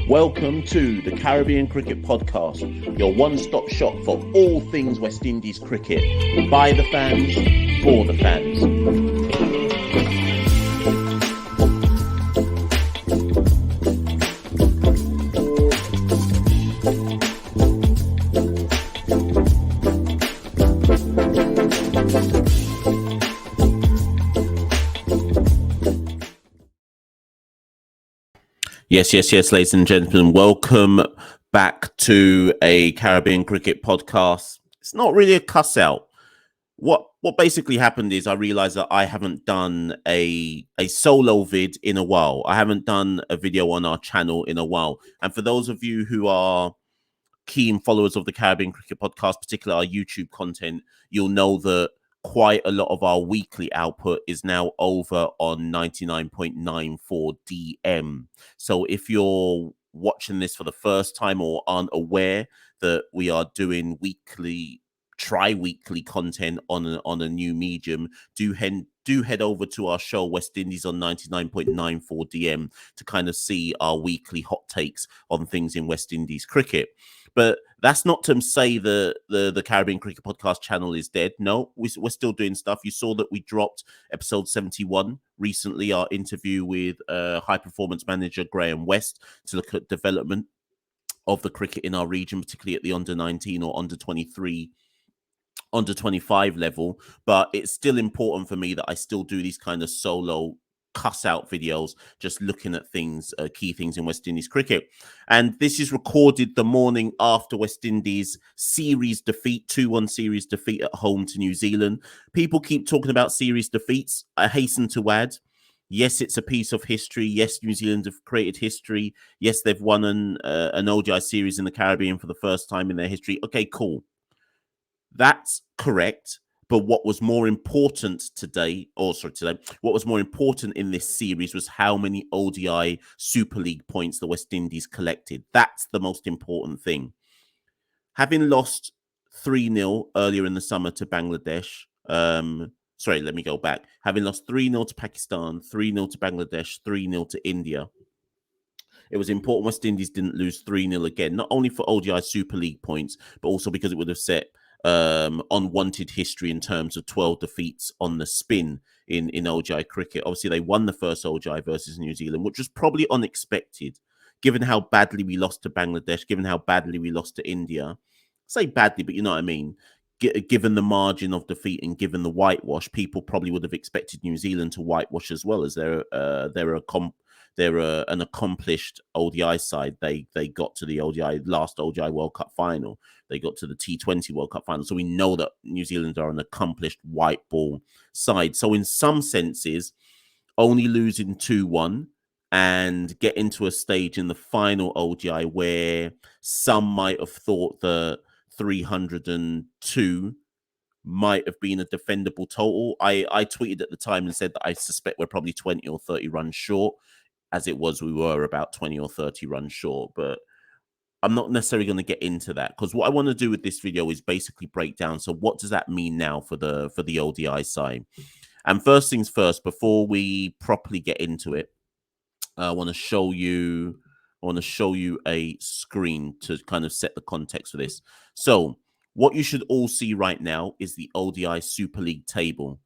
Welcome to the Caribbean Cricket Podcast, your one-stop shop for all things West Indies cricket. By the fans, for the fans. Yes, ladies and gentlemen, welcome back to a Caribbean Cricket Podcast. It's not really a cuss out. What basically happened is I realized that I haven't done a solo vid in a while. I haven't done a video on our channel in a while. And for those of you who are keen followers of the Caribbean Cricket Podcast, particularly our YouTube content, you'll know that quite a lot of our weekly output is now over on 99.94 DM. So if you're watching this for the first time or aren't aware that we are doing tri-weekly content on a new medium, do head over to our show West Indies on 99.94 DM to kind of see our weekly hot takes on things in West Indies cricket. But that's not to say the Caribbean Cricket Podcast channel is dead. No, we're still doing stuff. You saw that we dropped episode 71 recently, our interview with high performance manager Graham West to look at development of the cricket in our region, particularly at the under 19 or under 23, under 25 level. But it's still important for me that I still do these kind of solo cuss out videos, just looking at things, key things in West Indies cricket. And this is recorded the morning after West Indies series defeat, 2-1 series defeat at home to New Zealand. People keep talking about series defeats. I hasten to add, yes, it's a piece of history. Yes, New Zealand have created history. Yes, they've won an ODI series in the Caribbean for the first time in their history. Okay, cool. That's correct. But what was more important what was more important in this series was how many ODI Super League points the West Indies collected. That's the most important thing. Having lost 3-0 earlier in the summer to Bangladesh, let me go back. Having lost 3-0 to Pakistan, 3-0 to Bangladesh, 3-0 to India, it was important West Indies didn't lose 3-0 again, not only for ODI Super League points, but also because it would have set unwanted history in terms of 12 defeats on the spin in ODI cricket. Obviously, they won the first ODI versus New Zealand, which was probably unexpected, given how badly we lost to Bangladesh, given how badly we lost to India. I say badly, but you know what I mean. Given the margin of defeat and given the whitewash, people probably would have expected New Zealand to whitewash as well, as they're an accomplished ODI side. They got to the last ODI World Cup final. They got to the T20 World Cup final. So we know that New Zealand are an accomplished white ball side. So in some senses, only losing 2-1 and get into a stage in the final ODI where some might have thought the 302 might have been a defendable total. I tweeted at the time and said that I suspect we're probably 20 or 30 runs short. As it was, we were about 20 or 30 runs short, but I'm not necessarily going to get into that because what I want to do with this video is basically break down. So what does that mean now for the ODI side? And first things first, before we properly get into it, I want to show you a screen to kind of set the context for this. So what you should all see right now is the ODI Super League table,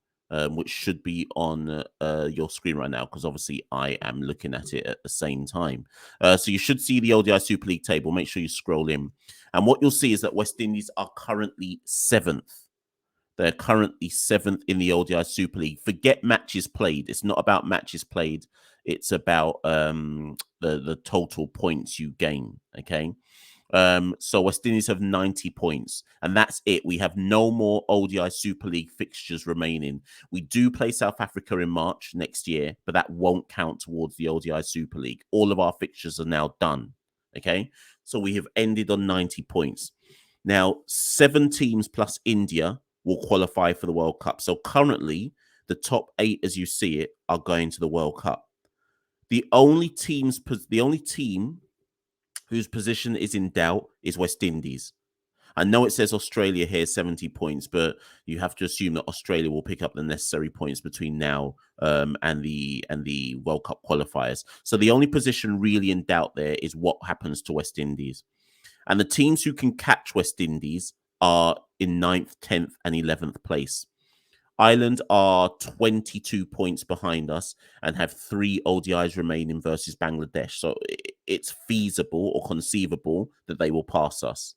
which should be on your screen right now, because obviously I am looking at it at the same time. So you should see the ODI Super League table. Make sure you scroll in. And what you'll see is that West Indies are currently 7th. They're currently 7th in the ODI Super League. Forget matches played. It's not about matches played. It's about the total points you gain, okay? So West Indies have 90 points, and that's it. We have no more ODI Super League fixtures remaining. We do play South Africa in March next year, but that won't count towards the ODI Super League. All of our fixtures are now done, okay? So we have ended on 90 points. Now, 7 teams plus India will qualify for the World Cup. So currently, the top 8, as you see it, are going to the World Cup. The only team whose position is in doubt is West Indies. I know it says Australia here 70 points, but you have to assume that Australia will pick up the necessary points between now and the World Cup qualifiers. So the only position really in doubt there is what happens to West Indies. And the teams who can catch West Indies are in 9th, 10th, and 11th place. Ireland are 22 points behind us and have 3 ODIs remaining versus Bangladesh. So it's feasible or conceivable that they will pass us.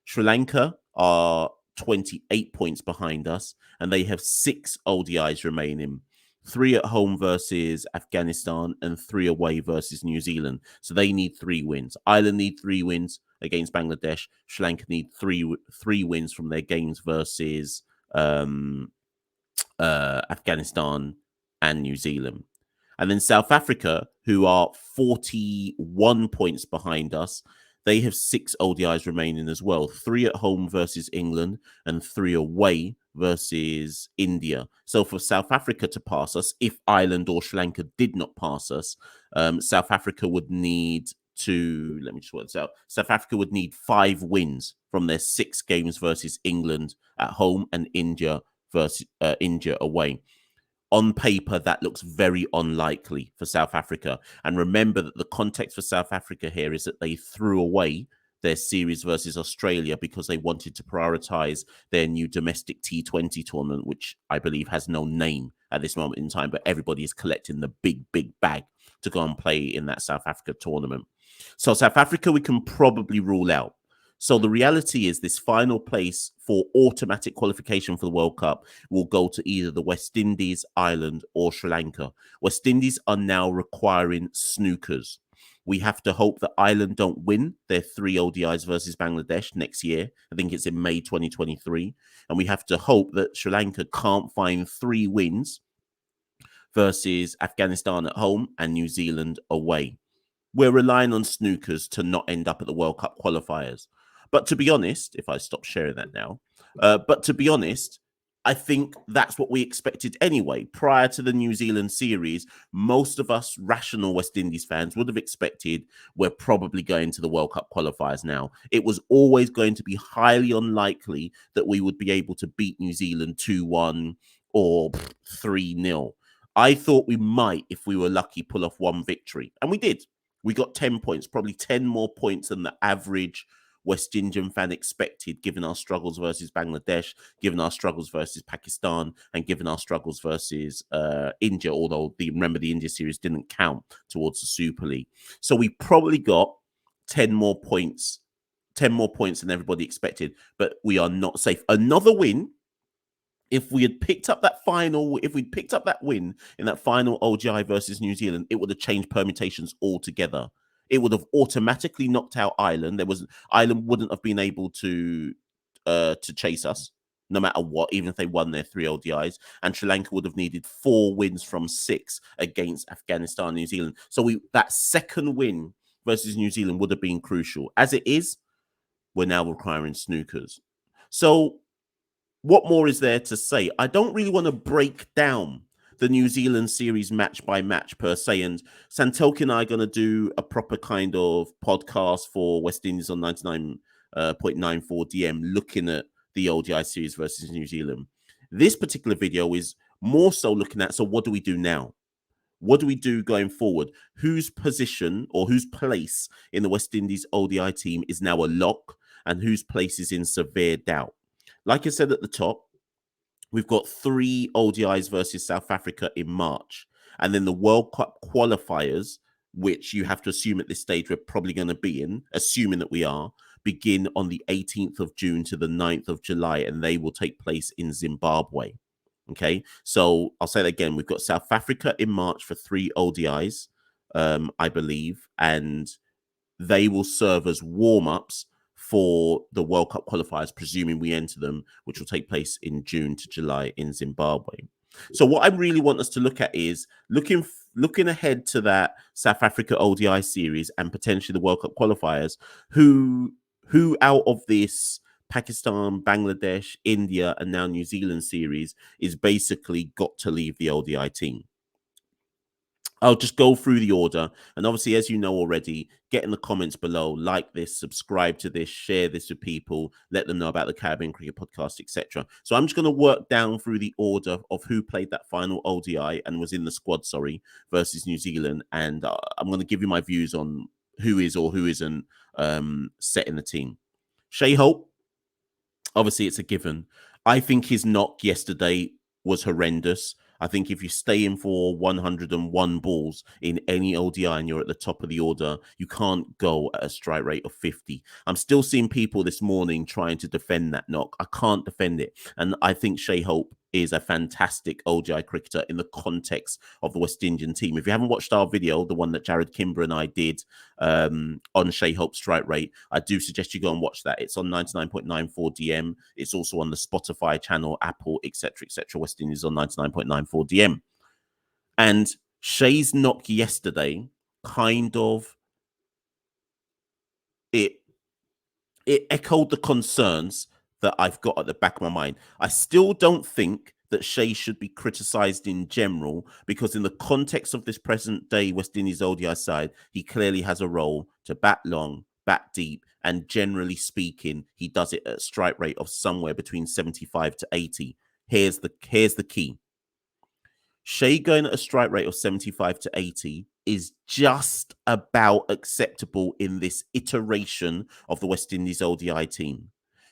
Sri Lanka are 28 points behind us and they have 6 ODIs remaining. 3 at home versus Afghanistan and 3 away versus New Zealand. So they need 3 wins. Ireland need 3 wins against Bangladesh. Sri Lanka need three wins from their games versus Afghanistan and New Zealand. And then South Africa, who are 41 points behind us, they have 6 ODIs remaining as well. 3 at home versus England and 3 away versus India. So for South Africa to pass us, if Ireland or Sri Lanka did not pass us, South Africa would need to, let me just work this out. South Africa would need 5 wins from their 6 games versus England at home and India versus India away. On paper, that looks very unlikely for South Africa. And remember that the context for South Africa here is that they threw away their series versus Australia because they wanted to prioritize their new domestic T20 tournament, which I believe has no name at this moment in time, but everybody is collecting the big bag to go and play in that South Africa tournament. So South Africa, we can probably rule out. So the reality is this final place for automatic qualification for the World Cup will go to either the West Indies, Ireland, or Sri Lanka. West Indies are now requiring snookers. We have to hope that Ireland don't win their 3 ODIs versus Bangladesh next year. I think it's in May 2023. And we have to hope that Sri Lanka can't find 3 wins versus Afghanistan at home and New Zealand away. We're relying on snookers to not end up at the World Cup qualifiers. But to be honest, if I stop sharing that now, but to be honest, I think that's what we expected anyway. Prior to the New Zealand series, most of us rational West Indies fans would have expected we're probably going to the World Cup qualifiers now. It was always going to be highly unlikely that we would be able to beat New Zealand 2-1 or 3-0. I thought we might, if we were lucky, pull off 1 victory. And we did. We got 10 points, probably 10 more points than the average West Indian fan expected, given our struggles versus Bangladesh, given our struggles versus Pakistan, and given our struggles versus India, although remember the India series didn't count towards the Super League. So we probably got 10 more points than everybody expected, but we are not safe. Another win, if we'd picked up that win in that final ODI versus New Zealand, it would have changed permutations altogether. It would have automatically knocked out Ireland. Ireland wouldn't have been able to chase us, no matter what, even if they won their 3 ODIs. And Sri Lanka would have needed 4 wins from 6 against Afghanistan and New Zealand. So that second win versus New Zealand would have been crucial. As it is, we're now requiring snookers. So what more is there to say? I don't really want to break down the New Zealand series match by match per se. And Santelki and I are going to do a proper kind of podcast for West Indies on 99.94 DM looking at the ODI series versus New Zealand. This particular video is more so looking at, so what do we do now? What do we do going forward? Whose position or whose place in the West Indies ODI team is now a lock and whose place is in severe doubt? Like I said at the top, we've got 3 ODIs versus South Africa in March. And then the World Cup qualifiers, which you have to assume at this stage we're probably going to be in, assuming that we are, begin on the 18th of June to the 9th of July, and they will take place in Zimbabwe. Okay, so I'll say that again. We've got South Africa in March for 3 ODIs, I believe, and they will serve as warm-ups for the World Cup qualifiers, presuming we enter them, which will take place in June to July in Zimbabwe. So what I really want us to look at is looking ahead to that South Africa ODI series and potentially the World Cup qualifiers, who out of this Pakistan, Bangladesh, India, and now New Zealand series is basically got to leave the ODI team. I'll just go through the order. And obviously, as you know already, get in the comments below, like this, subscribe to this, share this with people, let them know about the Caribbean Cricket Podcast, etc. So I'm just going to work down through the order of who played that final ODI and was in the squad, versus New Zealand. And I'm going to give you my views on who is or who isn't set in the team. Shai Hope, obviously it's a given. I think his knock yesterday was horrendous. I think if you stay in for 101 balls in any ODI and you're at the top of the order, you can't go at a strike rate of 50. I'm still seeing people this morning trying to defend that knock. I can't defend it. And I think Shai Hope is a fantastic ODI cricketer in the context of the West Indian team. If you haven't watched our video, the one that Jared Kimber and I did on Shai Hope's strike rate, I do suggest you go and watch that. It's on 99.94 DM. It's also on the Spotify channel, Apple, etc., etc. West Indies on 99.94 DM. And Shai's knock yesterday kind of it echoed the concerns that I've got at the back of my mind. I still don't think that Shai should be criticised in general, because in the context of this present day West Indies ODI side, he clearly has a role to bat long, bat deep, and generally speaking, he does it at a strike rate of somewhere between 75 to 80. Here's the key. Shai going at a strike rate of 75 to 80 is just about acceptable in this iteration of the West Indies ODI team.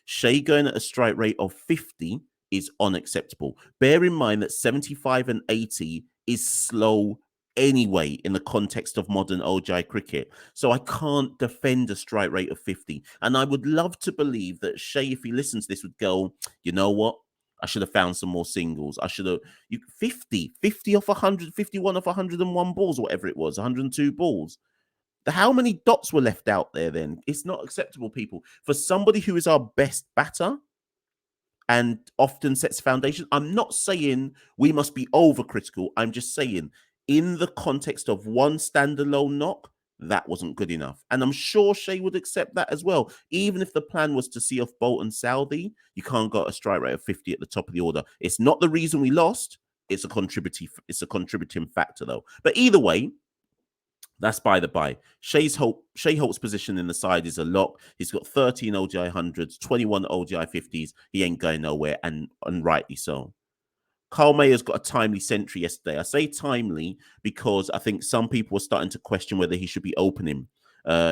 Shai going at a strike rate of 50 is unacceptable. Bear in mind that 75 and 80 is slow anyway in the context of modern ODI cricket. So I can't defend a strike rate of 50. And I would love to believe that Shai, if he listens to this, would go, you know what? I should have found some more singles. I should have 50 off 100, 51 off 101 balls, whatever it was, 102 balls. How many dots were left out there then? It's not acceptable, people. For somebody who is our best batter and often sets foundation, I'm not saying we must be overcritical. I'm just saying in the context of one standalone knock, that wasn't good enough. And I'm sure Shai would accept that as well. Even if the plan was to see off Bolt and Southee, you can't go at a strike rate of 50 at the top of the order. It's not the reason we lost. It's a contributing factor, though. But either way, that's by the by. Shai Holt's position in the side is a lock. He's got 13 ODI hundreds, 21 ODI 50s. He ain't going nowhere, and rightly so. Carl Mayer's got a timely century yesterday. I say timely because I think some people are starting to question whether he should be opening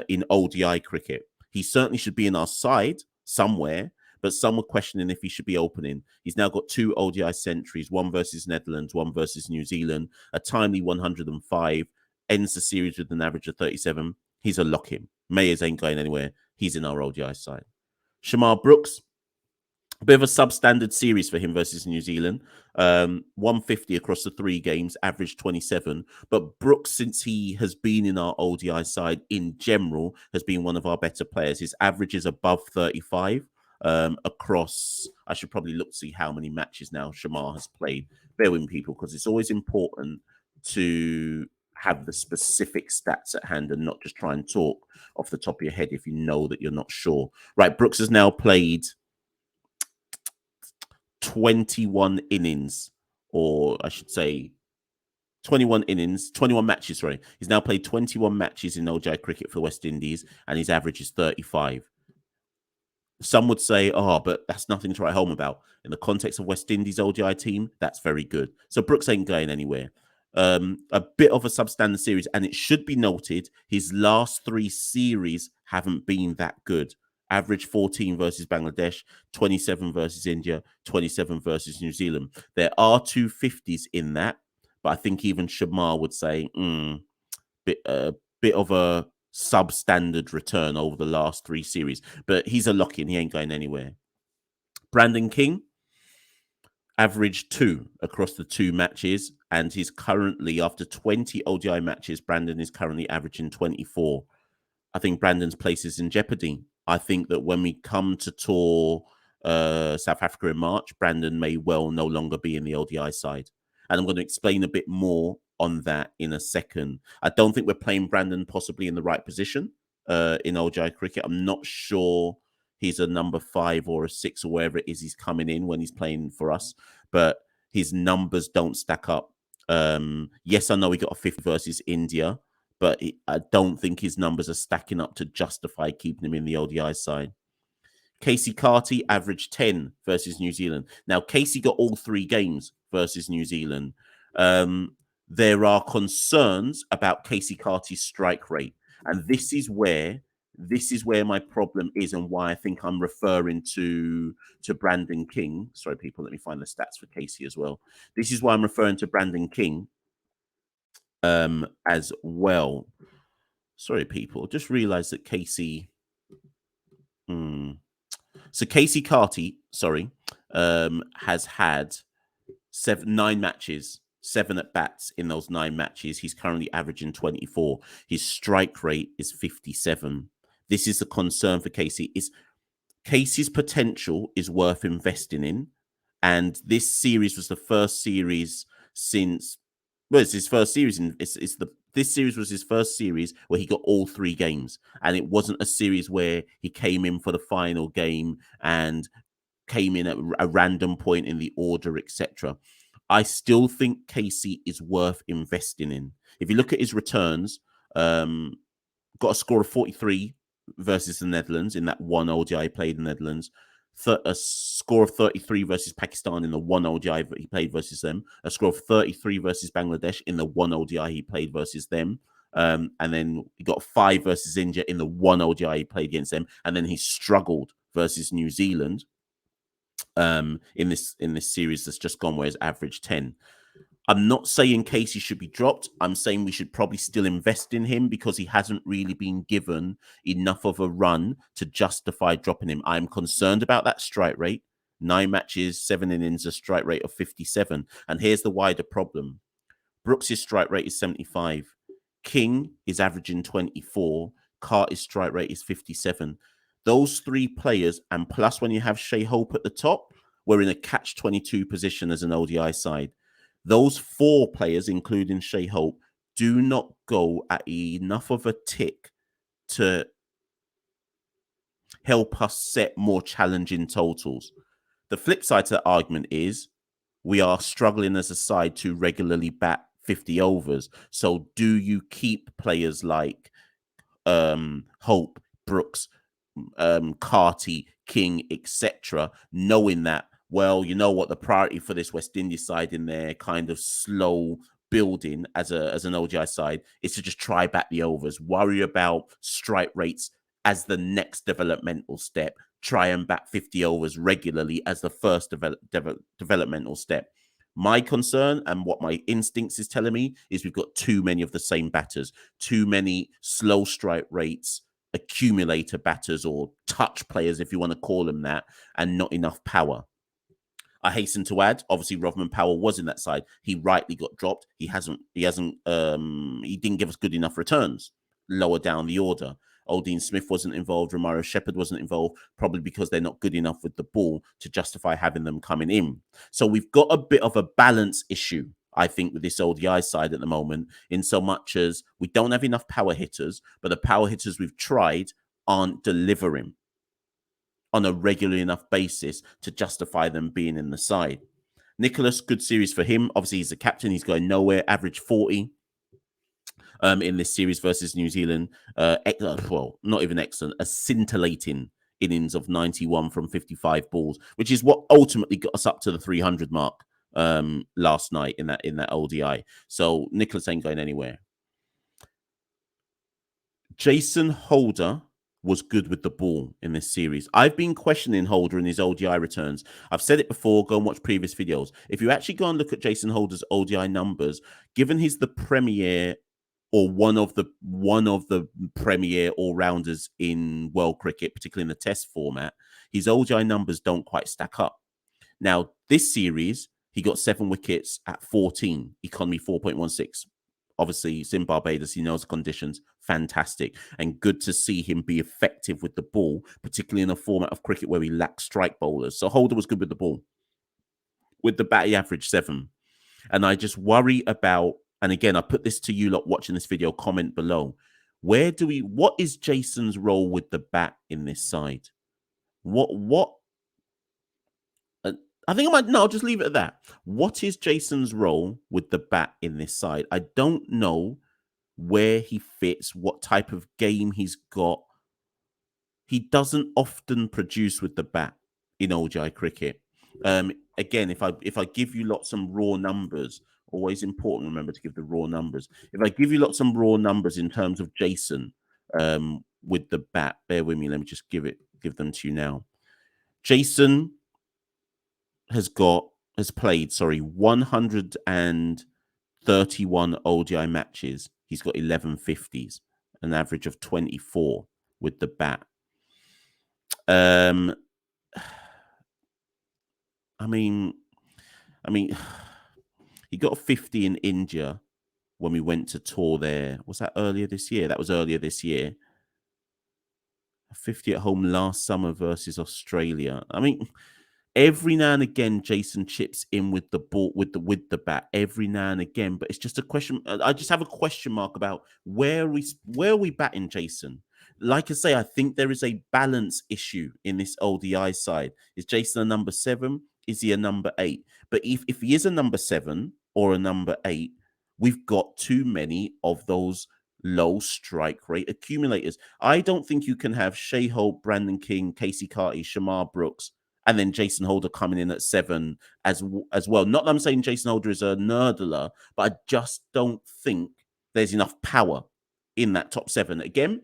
in ODI cricket. He certainly should be in our side somewhere, but some were questioning if he should be opening. He's now got 2 ODI centuries, one versus Netherlands, one versus New Zealand, a timely 105, ends the series with an average of 37. He's a lock-in. Mayers ain't going anywhere. He's in our ODI side. Shamar Brooks, a bit of a substandard series for him versus New Zealand. 150 across the 3 games, average 27. But Brooks, since he has been in our ODI side in general, has been one of our better players. His average is above 35 across. I should probably look to see how many matches now Shamar has played. Bear with me, people, because it's always important to have the specific stats at hand and not just try and talk off the top of your head if you know that you're not sure. Right, Brooks has now played 21 innings, or I should say 21 innings, 21 matches, sorry. He's now played 21 matches in ODI cricket for West Indies, and his average is 35. Some would say, oh, but that's nothing to write home about. In the context of West Indies ODI team, that's very good. So Brooks ain't going anywhere. A bit of a substandard series, and it should be noted, his last 3 series haven't been that good. Average 14 versus Bangladesh, 27 versus India, 27 versus New Zealand. There are 2 50s in that, but I think even Shamar would say, bit of a substandard return over the last 3 series. But he's a lock-in. He ain't going anywhere. Brandon King, average 2 across the 2 matches, and he's currently, after 20 ODI matches, Brandon is currently averaging 24. I think Brandon's place is in jeopardy. I think that when we come to tour South Africa in March, Brandon may well no longer be in the ODI side. And I'm going to explain a bit more on that in a second. I don't think we're playing Brandon possibly in the right position in ODI cricket. I'm not sure he's a number 5 or a 6 or wherever it is he's coming in when he's playing for us, but his numbers don't stack up Yes, I know he got a 50 versus India, but I don't think his numbers are stacking up to justify keeping him in the ODI side. Casey Carty averaged 10 versus New Zealand. Now, Casey got all 3 games versus New Zealand. There are concerns about Casey Carty's strike rate, and this is where my problem is, and why I think I'm referring to Brandon King. Sorry, people, let me find the stats for Casey as well. This is why I'm referring to Brandon King as well. Sorry, people, just realized that Casey. So Casey Carty, has had 9 matches, 7 at bats in those 9 matches. He's currently averaging 24. His strike rate is 57. This is a concern for Casey. Casey's potential is worth investing in, and this series was the first series since. Well, it's his first series, and this series was his first series where he got all 3 games, and it wasn't a series where he came in for the final game and came in at a random point in the order, etc. I still think Casey is worth investing in. If you look at his returns, got a score of 43 versus the Netherlands in that one ODI played in the Netherlands. A score of 33 versus Pakistan in the one ODI he played versus them. A score of 33 versus Bangladesh in the one ODI he played versus them. And then he got 5 versus India in the one ODI he played against them. And then he struggled versus New Zealand in this series that's just gone, where his average 10. I'm not saying Casey should be dropped. I'm saying we should probably still invest in him because he hasn't really been given enough of a run to justify dropping him. I'm concerned about that strike rate. 9 matches, 7 innings, a strike rate of 57. And here's the wider problem. Brooks' strike rate is 75. King is averaging 24. Carter's strike rate is 57. Those 3 players, and plus when you have Shea Hope at the top, we're in a catch-22 position as an ODI side. Those 4 players, including Shea Hope, do not go at enough of a tick to help us set more challenging totals. The flip side to that argument is we are struggling as a side to regularly bat 50 overs. So do you keep players like Hope, Brooks, Carty, King, etc., knowing that, well, you know what, the priority for this West Indies side in their kind of slow building as an ODI side is to just try back the overs, worry about strike rates as the next developmental step, try and bat 50 overs regularly as the first developmental step. My concern and what my instincts is telling me is we've got too many of the same batters, too many slow strike rates, accumulator batters, or touch players, if you want to call them that, and not enough power. I hasten to add, obviously, Rovman Powell was in that side. He rightly got dropped. He didn't give us good enough returns lower down the order. Aldine Smith wasn't involved. Romario Shepherd wasn't involved, probably because they're not good enough with the ball to justify having them coming in. So we've got a bit of a balance issue, I think, with this ODI side at the moment, in so much as we don't have enough power hitters, but the power hitters we've tried aren't delivering on a regular enough basis to justify them being in the side. Nicholas, good series for him. Obviously, he's a captain. He's going nowhere. Average 40 in this series versus New Zealand. Well, not even excellent. A scintillating innings of 91 from 55 balls, which is what ultimately got us up to the 300 mark last night in that ODI. So Nicholas ain't going anywhere. Jason Holder was good with the ball in this series. I've been questioning Holder in his ODI returns. I've said it before. Go and watch previous videos. If you actually go and look at Jason Holder's ODI numbers, given he's the premier or one of the premier all-rounders in world cricket, particularly in the test format, his ODI numbers don't quite stack up. Now, this series, he got 7 wickets at 14, economy 4.16. Obviously, he's in Barbados. He knows the conditions. Fantastic. And good to see him be effective with the ball, particularly in a format of cricket where we lack strike bowlers. So Holder was good with the ball. With the bat, he averaged 7. And I just worry about, and again, I put this to you lot watching this video, comment below. What is Jason's role with the bat in this side? I think I might. No, I'll just leave it at that. What is Jason's role with the bat in this side? I don't know where he fits, what type of game he's got. He doesn't often produce with the bat in ODI cricket. Again, if I give you lots some raw numbers, always important. Remember to give the raw numbers. If I give you lots some raw numbers in terms of Jason with the bat, bear with me. Let me just give them to you now. Jason has played 131 ODI matches. He's got 11 50s, an average of 24 with the bat. I mean, he got a 50 in India when we went to tour there. Was that earlier this year? That was earlier this year. A 50 at home last summer versus Australia. I mean, every now and again, Jason chips in with the ball, with the bat, every now and again. But it's just a question. I just have a question mark about where are we batting Jason? Like I say, I think there is a balance issue in this ODI side. Is Jason a number 7? Is he a number 8? But if he is a number 7 or a number 8, we've got too many of those low strike rate accumulators. I don't think you can have Shea Hope, Brandon King, Casey Carty, Shamar Brooks, and then Jason Holder coming in at 7 as well. Not that I'm saying Jason Holder is a nerdler, but I just don't think there's enough power in that top 7. Again,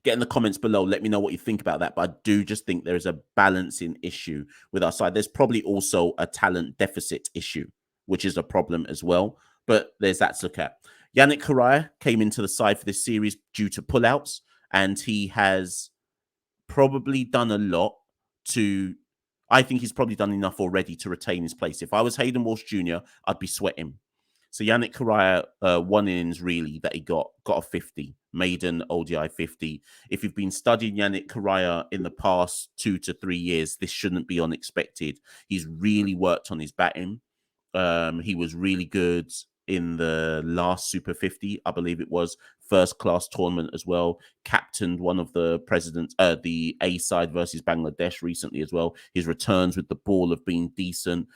get in the comments below. Let me know what you think about that. But I do just think there is a balancing issue with our side. There's probably also a talent deficit issue, which is a problem as well. But there's that to look at. Yannick Correa came into the side for this series due to pullouts, and he has probably done a lot to... I think he's probably done enough already to retain his place. If I was Hayden Walsh Jr., I'd be sweating. So Yannick Correa, one innings really that he got a 50, maiden ODI 50. If you've been studying Yannick Correa in the past 2 to 3 years, this shouldn't be unexpected. He's really worked on his batting. He was really good in the last Super 50, I believe it was, first class tournament as well. Captained one of the presidents, the A side versus Bangladesh recently as well. His returns with the ball have been decent.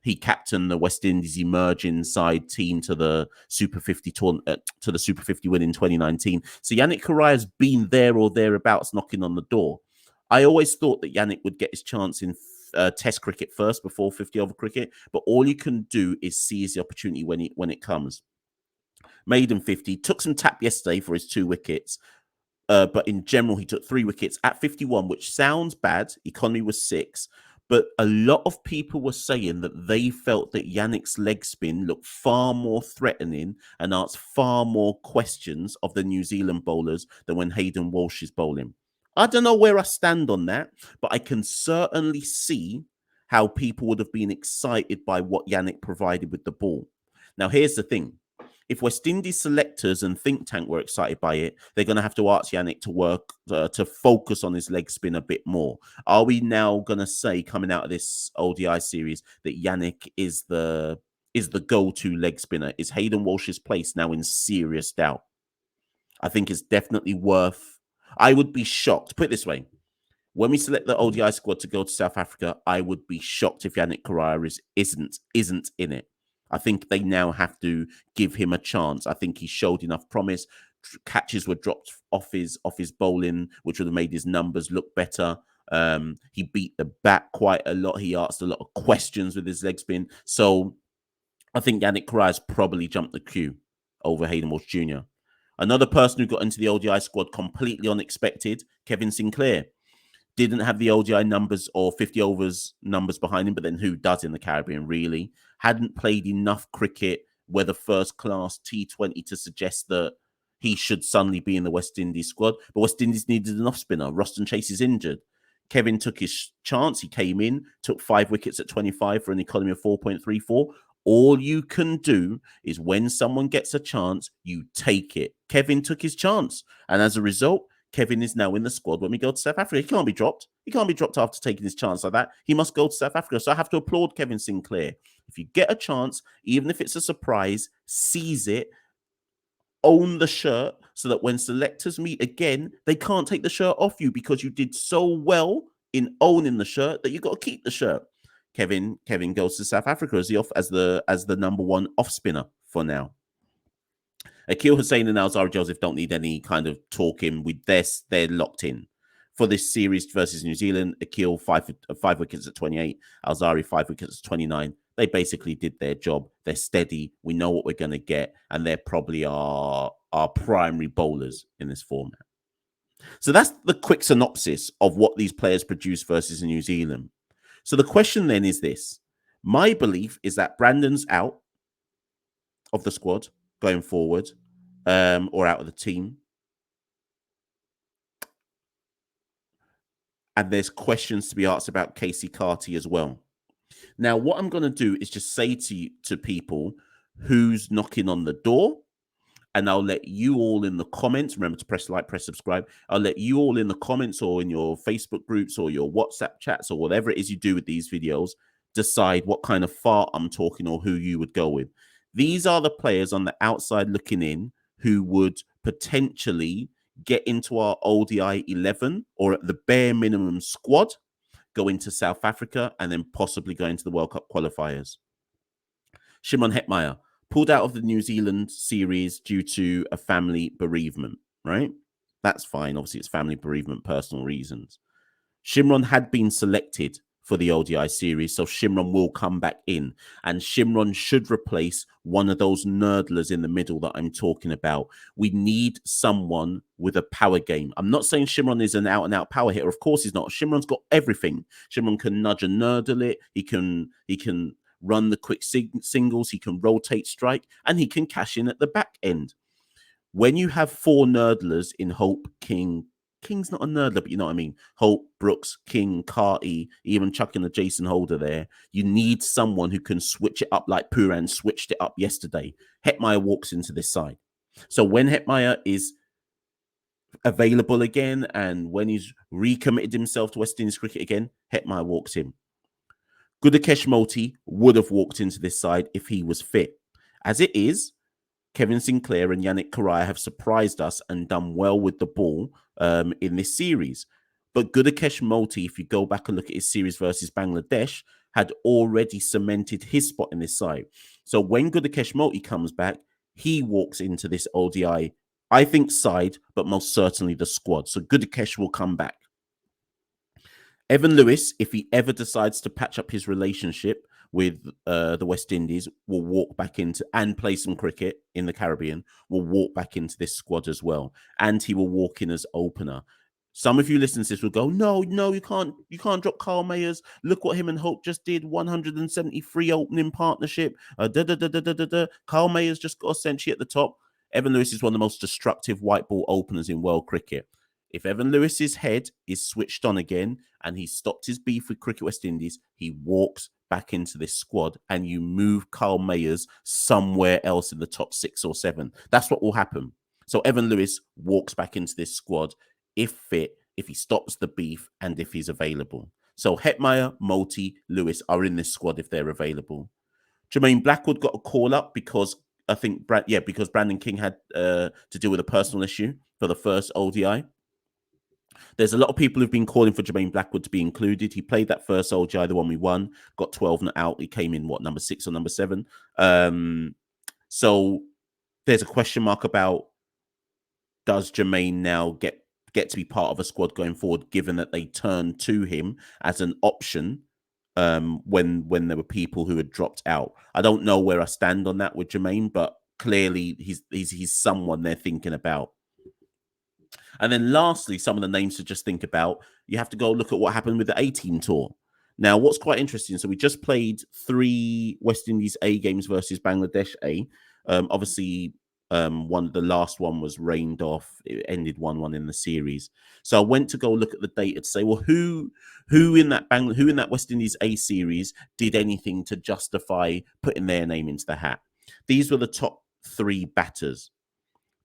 He captained the West Indies emerging side team to the Super 50 to the Super 50 win in 2019. So Yannick Correa has been there or thereabouts knocking on the door. I always thought that Yannick would get his chance in Test cricket first before 50-over cricket, but all you can do is seize the opportunity when it comes. Maiden 50, took some tap yesterday for his 2 wickets, but in general he took 3 wickets at 51, which sounds bad. Economy was 6, but a lot of people were saying that they felt that Yannick's leg spin looked far more threatening and asked far more questions of the New Zealand bowlers than when Hayden Walsh is bowling. I don't know where I stand on that, but I can certainly see how people would have been excited by what Yannick provided with the ball. Now, here's the thing. If West Indies selectors and think tank were excited by it, they're going to have to ask Yannick to work, to focus on his leg spin a bit more. Are we now going to say, coming out of this ODI series, that Yannick is the go-to leg spinner? Is Hayden Walsh's place now in serious doubt? I think it's definitely worth... I would be shocked. Put it this way. When we select the ODI squad to go to South Africa, I would be shocked if Yannick Correa isn't in it. I think they now have to give him a chance. I think he showed enough promise. Catches were dropped off his bowling, which would have made his numbers look better. He beat the bat quite a lot. He asked a lot of questions with his leg spin. So I think Yannick Correa's probably jumped the queue over Hayden Walsh Jr. Another person who got into the ODI squad completely unexpected, Kevin Sinclair. Didn't have the ODI numbers or 50 overs numbers behind him, but then who does in the Caribbean, really? Hadn't played enough cricket, whether first class T20, to suggest that he should suddenly be in the West Indies squad. But West Indies needed an off spinner. Roston Chase is injured. Kevin took his chance. He came in, took 5 wickets at 25 for an economy of 4.34. All you can do is when someone gets a chance, you take it. Kevin took his chance. And as a result, Kevin is now in the squad when we go to South Africa. He can't be dropped. He can't be dropped after taking his chance like that. He must go to South Africa. So I have to applaud Kevin Sinclair. If you get a chance, even if it's a surprise, seize it, own the shirt, so that when selectors meet again, they can't take the shirt off you because you did so well in owning the shirt that you got to keep the shirt. Kevin goes to South Africa as the number one off spinner for now. Akil Hussein and Alzari Joseph don't need any kind of talking. With this, they're locked in for this series versus New Zealand. Akil five wickets at 28, Alzari 5 wickets at 29. They basically did their job. They're steady. We know what we're going to get, and they're probably our primary bowlers in this format. So that's the quick synopsis of what these players produce versus New Zealand. So the question then is this. My belief is that Brandon's out of the squad going forward, or out of the team. And there's questions to be asked about Casey Carty as well. Now, what I'm going to do is just say to people who's knocking on the door, and I'll let you all in the comments. Remember to press like, press subscribe. I'll let you all in the comments or in your Facebook groups or your WhatsApp chats or whatever it is you do with these videos, decide what kind of fart I'm talking or who you would go with. These are the players on the outside looking in who would potentially get into our ODI 11 or at the bare minimum squad, go into South Africa, and then possibly go into the World Cup qualifiers. Shimon Hetmyer pulled out of the New Zealand series due to a family bereavement, right? That's fine. Obviously, it's family bereavement, personal reasons. Shimron had been selected for the ODI series, so Shimron will come back in. And Shimron should replace one of those nerdlers in the middle that I'm talking about. We need someone with a power game. I'm not saying Shimron is an out-and-out power hitter. Of course he's not. Shimron's got everything. Shimron can nudge and nerdle it. He can run the quick singles, he can rotate strike, and he can cash in at the back end. When you have 4 nerdlers in Hope, King's not a nerdler, but you know what I mean, Hope, Brooks, King, Carty, even chucking a Jason Holder there, you need someone who can switch it up like Pooran switched it up yesterday. Hetmyer walks into this side. So when Hetmyer is available again and when he's recommitted himself to West Indies cricket again, Hetmyer walks in. Gudakesh Motie would have walked into this side if he was fit. As it is, Kevin Sinclair and Yannick Correa have surprised us and done well with the ball in this series. But Gudakesh Motie, if you go back and look at his series versus Bangladesh, had already cemented his spot in this side. So when Gudakesh Motie comes back, he walks into this ODI, I think, side, but most certainly the squad. So Gudakesh will come back. Evan Lewis, if he ever decides to patch up his relationship with the West Indies, will walk back into and play some cricket in the Caribbean, will walk back into this squad as well. And he will walk in as opener. Some of you listening to this will go, no, you can't drop Carl Mayers. Look what him and Hope just did, 173 opening partnership. Carl Mayers just got a century at the top. Evan Lewis is one of the most destructive white ball openers in world cricket. If Evan Lewis's head is switched on again and he stopped his beef with Cricket West Indies, he walks back into this squad and you move Carl Mayers somewhere else in the top 6 or 7. That's what will happen. So Evan Lewis walks back into this squad if fit, if he stops the beef and if he's available. So Hetmyer, Motie, Lewis are in this squad if they're available. Jermaine Blackwood got a call up because I think, because Brandon King had to deal with a personal issue for the first ODI. There's a lot of people who've been calling for Jermaine Blackwood to be included. He played that first ODI, the one we won, got 12 not out. He came in, number 6 or number 7? So there's a question mark about, does Jermaine now get to be part of a squad going forward, given that they turned to him as an option when there were people who had dropped out. I don't know where I stand on that with Jermaine, but clearly he's someone they're thinking about. And then lastly, some of the names to just think about, you have to go look at what happened with the A-team tour. Now, what's quite interesting, so we just played 3 West Indies A games versus Bangladesh A. Obviously, the last one was rained off. It ended 1-1 in the series. So I went to go look at the data to say, well, who in that West Indies A series did anything to justify putting their name into the hat? These were the top 3 batters.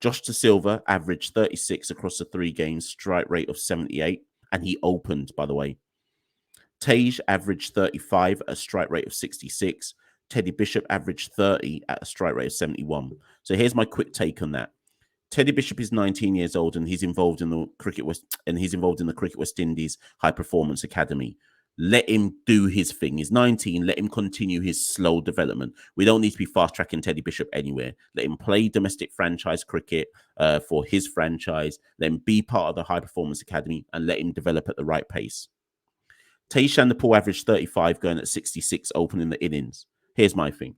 Josh De Silva averaged 36 across the 3 games, strike rate of 78, and he opened, by the way. Tage averaged 35 at a strike rate of 66. Teddy Bishop averaged 30 at a strike rate of 71. So here's my quick take on that. Teddy Bishop is 19 years old and he's involved in the Cricket West Indies High Performance Academy. Let him do his thing. He's 19. Let him continue his slow development. We don't need to be fast tracking Teddy Bishop anywhere. Let him play domestic franchise cricket for his franchise. Let him be part of the High Performance Academy and let him develop at the right pace. Tayshan Nepal averaged 35 going at 66 opening the innings. Here's my thing.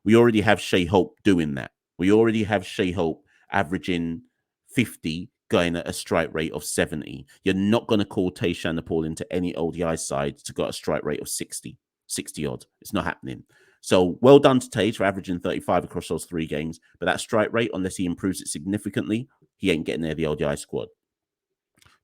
We already have Shea Hope doing that. We already have Shea Hope averaging 50 going at a strike rate of 70. You're not going to call Tayshan Nepal into any ODI side to go at a strike rate of 60 odd. It's not happening. So well done to Tage for averaging 35 across those 3 games. But that strike rate, unless he improves it significantly, he ain't getting near the ODI squad.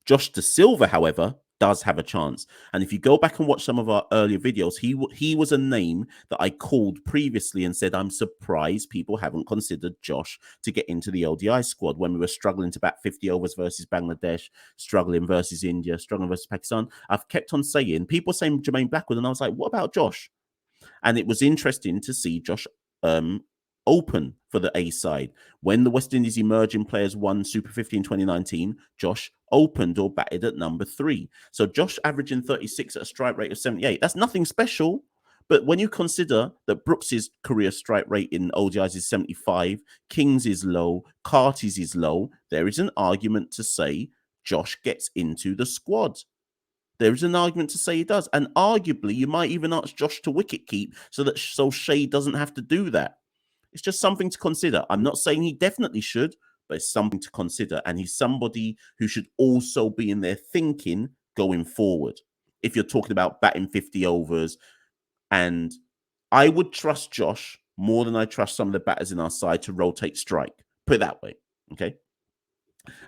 Josh De Silva, however, does have a chance. And if you go back and watch some of our earlier videos, he was a name that I called previously and said, I'm surprised people haven't considered Josh to get into the ODI squad when we were struggling to bat 50 overs versus Bangladesh, struggling versus India, struggling versus Pakistan. I've kept on saying, people saying Jermaine Blackwood, and I was like, what about Josh? And it was interesting to see Josh open for the A side. When the West Indies emerging players won Super 50 in 2019, Josh opened or batted at number 3. So Josh averaging 36 at a strike rate of 78. That's nothing special. But when you consider that Brooks's career strike rate in ODIs is 75, King's is low, Carty's is low, there is an argument to say Josh gets into the squad. There is an argument to say he does. And arguably, you might even ask Josh to wicket keep so Shea doesn't have to do that. It's just something to consider. I'm not saying he definitely should, but it's something to consider. And he's somebody who should also be in their thinking going forward. If you're talking about batting 50 overs, and I would trust Josh more than I trust some of the batters in our side to rotate strike. Put it that way. Okay.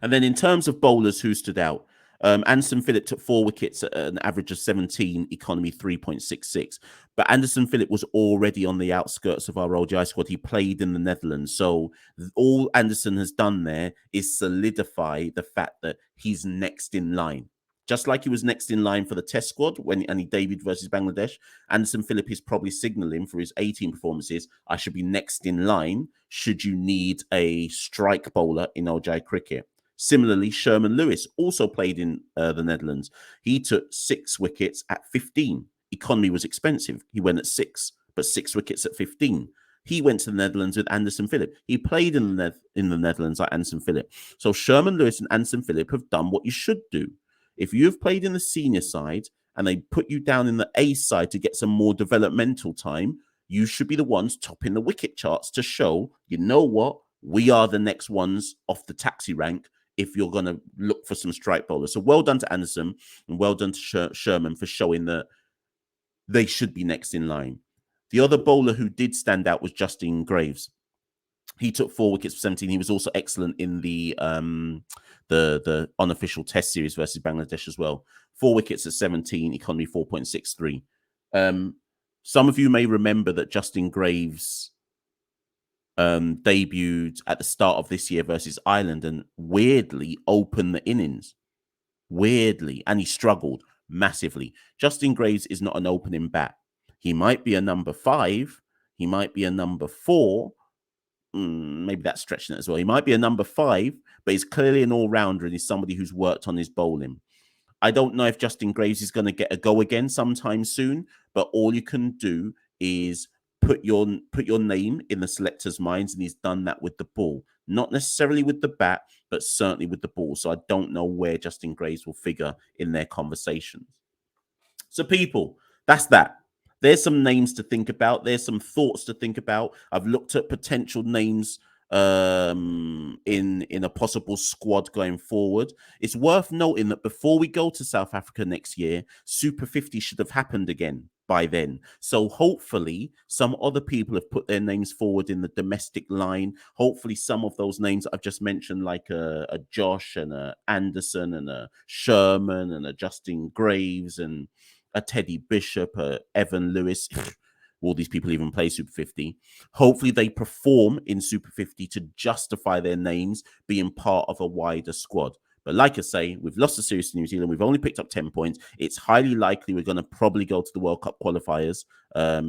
And then in terms of bowlers who stood out, Anderson Phillip took 4 wickets at an average of 17, economy 3.66. But Anderson Phillip was already on the outskirts of our ODI squad. He played in the Netherlands. So all Anderson has done there is solidify the fact that he's next in line. Just like he was next in line for the Test squad and he debuted versus Bangladesh, Anderson Phillip is probably signalling for his 18 performances, I should be next in line should you need a strike bowler in ODI cricket. Similarly, Sherman Lewis also played in the Netherlands. He took 6 wickets at 15. Economy was expensive. He went at 6, but 6 wickets at 15. He went to the Netherlands with Anderson Phillip. He played in the Netherlands like Anderson Phillip. So Sherman Lewis and Anderson Phillip have done what you should do. If you've played in the senior side and they put you down in the A side to get some more developmental time, you should be the ones topping the wicket charts to show, you know what, we are the next ones off the taxi rank if you're going to look for some strike bowlers. So well done to Anderson and well done to Sherman for showing that they should be next in line. The other bowler who did stand out was Justin Graves. He took 4 wickets for 17. He was also excellent in the unofficial Test series versus Bangladesh as well. 4 wickets at 17, economy 4.63. Some of you may remember that Justin Graves debuted at the start of this year versus Ireland and weirdly opened the innings. Weirdly. And he struggled massively. Justin Graves is not an opening bat. He might be a number 5. He might be a number 4. Maybe that's stretching it as well. He might be a number 5, but he's clearly an all-rounder and he's somebody who's worked on his bowling. I don't know if Justin Graves is going to get a go again sometime soon, but all you can do is put your name in the selectors' minds, and he's done that with the ball. Not necessarily with the bat, but certainly with the ball. So I don't know where Justin Graves will figure in their conversations. So people, that's that. There's some names to think about. There's some thoughts to think about. I've looked at potential names in a possible squad going forward. It's worth noting that before we go to South Africa next year, Super 50 should have happened again by then. So hopefully some other people have put their names forward in the domestic line. Hopefully some of those names I've just mentioned, like a Josh and a Anderson and a Sherman and a Justin Graves and a Teddy Bishop, a Evan Lewis, all these people even play Super 50. Hopefully they perform in Super 50 to justify their names being part of a wider squad. But like I say, we've lost the series to New Zealand. We've only picked up 10 points. It's highly likely we're going to probably go to the World Cup qualifiers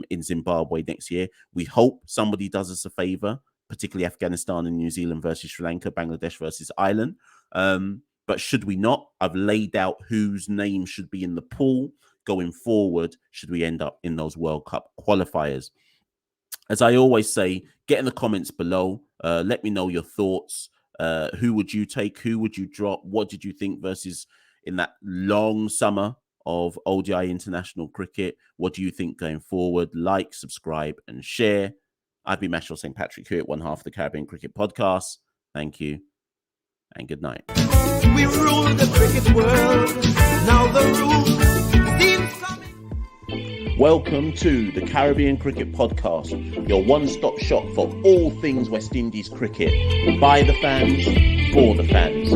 in Zimbabwe next year. We hope somebody does us a favor particularly Afghanistan and New Zealand versus Sri Lanka, Bangladesh versus Ireland. But should we not? I've laid out whose name should be in the pool going forward should we end up in those World Cup qualifiers. As I always say, get in the comments below. Let me know your thoughts. Who would you take? Who would you drop? What did you think versus in that long summer of ODI international cricket? What do you think going forward? Like, subscribe, and share. I've been Machel St. Patrick here at One Half of the Caribbean Cricket Podcast. Thank you and good night. We rule the cricket world. Now the rules seem coming. Welcome to the Caribbean Cricket Podcast, your one-stop shop for all things West Indies cricket. By the fans, for the fans.